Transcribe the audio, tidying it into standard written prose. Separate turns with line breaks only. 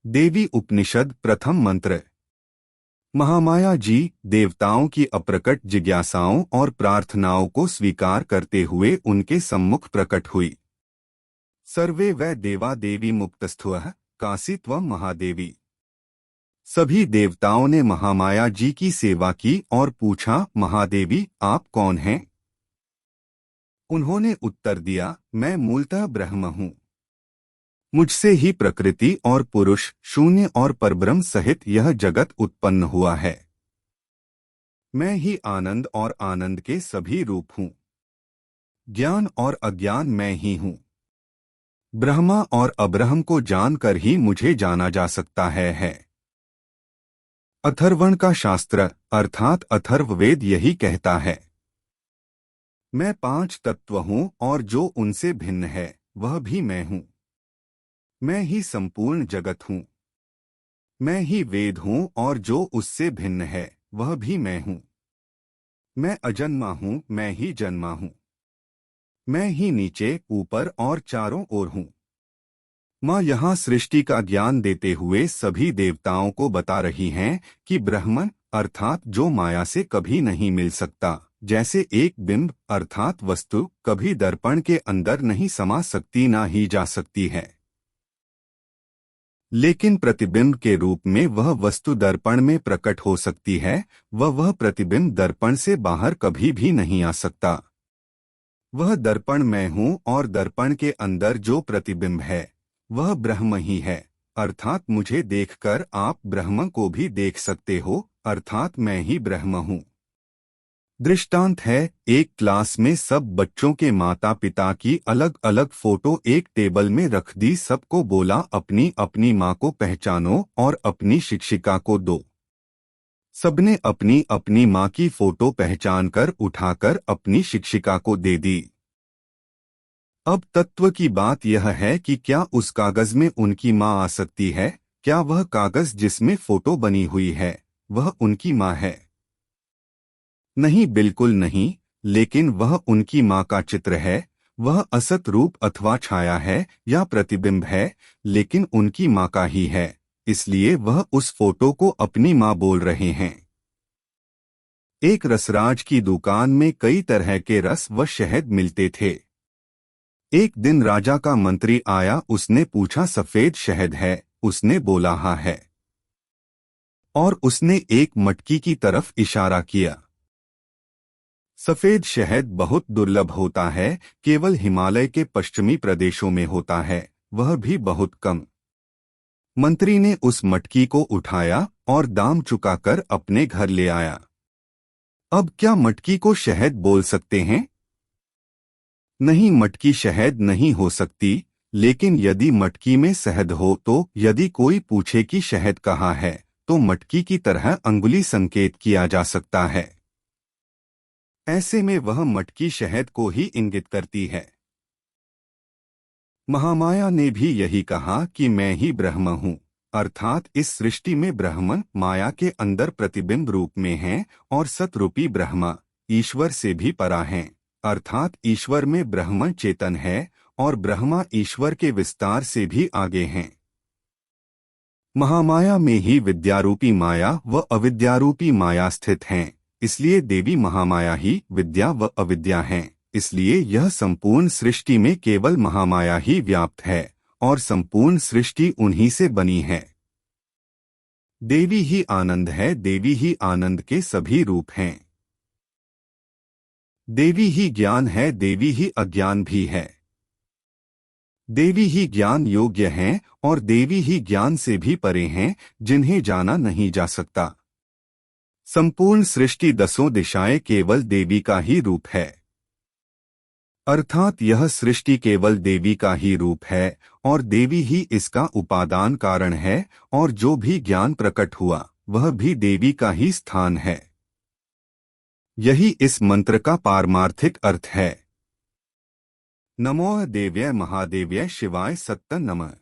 देवी उपनिषद प्रथम मंत्र। महामाया जी देवताओं की अप्रकट जिज्ञासाओं और प्रार्थनाओं को स्वीकार करते हुए उनके सम्मुख प्रकट हुई। सर्वे वै देवा देवी मुक्तस्थुः काशी त्वं महादेवी। सभी देवताओं ने महामाया जी की सेवा की और पूछा, महादेवी आप कौन हैं? उन्होंने उत्तर दिया, मैं मूलतः ब्रह्म हूँ। मुझसे ही प्रकृति और पुरुष, शून्य और परब्रह्म सहित यह जगत उत्पन्न हुआ है। मैं ही आनंद और आनंद के सभी रूप हूँ। ज्ञान और अज्ञान मैं ही हूँ। ब्रह्मा और अब्रह्म को जानकर ही मुझे जाना जा सकता है। अथर्वण का शास्त्र अर्थात अथर्ववेद यही कहता है। मैं 5 तत्व हूँ और जो उनसे भिन्न है वह भी मैं हूँ। मैं ही संपूर्ण जगत हूँ। मैं ही वेद हूँ और जो उससे भिन्न है वह भी मैं हूँ। मैं अजन्मा हूँ, मैं ही जन्मा हूँ। मैं ही नीचे, ऊपर और चारों ओर हूँ। माँ यहाँ सृष्टि का ज्ञान देते हुए सभी देवताओं को बता रही हैं कि ब्रह्मन अर्थात जो माया से कभी नहीं मिल सकता, जैसे एक बिंब अर्थात वस्तु कभी दर्पण के अंदर नहीं समा सकती ना ही जा सकती है, लेकिन प्रतिबिंब के रूप में वह वस्तु दर्पण में प्रकट हो सकती है। वह प्रतिबिंब दर्पण से बाहर कभी भी नहीं आ सकता। वह दर्पण मैं हूँ और दर्पण के अंदर जो प्रतिबिंब है वह ब्रह्म ही है, अर्थात मुझे देखकर आप ब्रह्म को भी देख सकते हो, अर्थात मैं ही ब्रह्म हूँ। दृष्टांत है, एक क्लास में सब बच्चों के माता पिता की अलग अलग फोटो एक टेबल में रख दी। सबको बोला अपनी अपनी माँ को पहचानो और अपनी शिक्षिका को दो। सबने अपनी अपनी माँ की फोटो पहचानकर उठाकर अपनी शिक्षिका को दे दी। अब तत्व की बात यह है कि क्या उस कागज में उनकी माँ आ सकती है? क्या वह कागज जिसमें फोटो बनी हुई है वह उनकी माँ है? नहीं, बिल्कुल नहीं। लेकिन वह उनकी माँ का चित्र है। वह असत रूप अथवा छाया है या प्रतिबिंब है, लेकिन उनकी माँ का ही है, इसलिए वह उस फोटो को अपनी माँ बोल रहे हैं। एक रसराज की दुकान में कई तरह के रस व शहद मिलते थे। एक दिन राजा का मंत्री आया, उसने पूछा सफेद शहद है? उसने बोला हाँ है, और उसने एक मटकी की तरफ इशारा किया। सफेद शहद बहुत दुर्लभ होता है, केवल हिमालय के पश्चिमी प्रदेशों में होता है, वह भी बहुत कम। मंत्री ने उस मटकी को उठाया और दाम चुकाकर अपने घर ले आया। अब क्या मटकी को शहद बोल सकते हैं? नहीं, मटकी शहद नहीं हो सकती। लेकिन यदि मटकी में शहद हो तो यदि कोई पूछे कि शहद कहाँ है तो मटकी की तरह अंगुली संकेत किया जा सकता है। ऐसे में वह मटकी शहद को ही इंगित करती है। महामाया ने भी यही कहा कि मैं ही ब्रह्म हूँ, अर्थात इस सृष्टि में ब्रह्मन माया के अंदर प्रतिबिंब रूप में हैं और सतरूपी ब्रह्मा ईश्वर से भी परा हैं, अर्थात ईश्वर में ब्रह्मन चेतन है और ब्रह्मा ईश्वर के विस्तार से भी आगे हैं। महामाया में ही विद्यारूपी माया व अविद्यारूपी माया स्थित हैं, इसलिए देवी महामाया ही विद्या व अविद्या हैं। इसलिए यह संपूर्ण सृष्टि में केवल महामाया ही व्याप्त है और संपूर्ण सृष्टि उन्हीं से बनी है। देवी ही आनंद है, देवी ही आनंद के सभी रूप हैं। देवी ही ज्ञान है, देवी ही अज्ञान भी है। देवी ही ज्ञान योग्य हैं और देवी ही ज्ञान से भी परे हैं, जिन्हें जाना नहीं जा सकता। संपूर्ण सृष्टि 10 दिशाएं केवल देवी का ही रूप है, अर्थात यह सृष्टि केवल देवी का ही रूप है और देवी ही इसका उपादान कारण है, और जो भी ज्ञान प्रकट हुआ वह भी देवी का ही स्थान है। यही इस मंत्र का पारमार्थिक अर्थ है। नमो देव्यै महादेव्यै शिवाय सत्त नमः।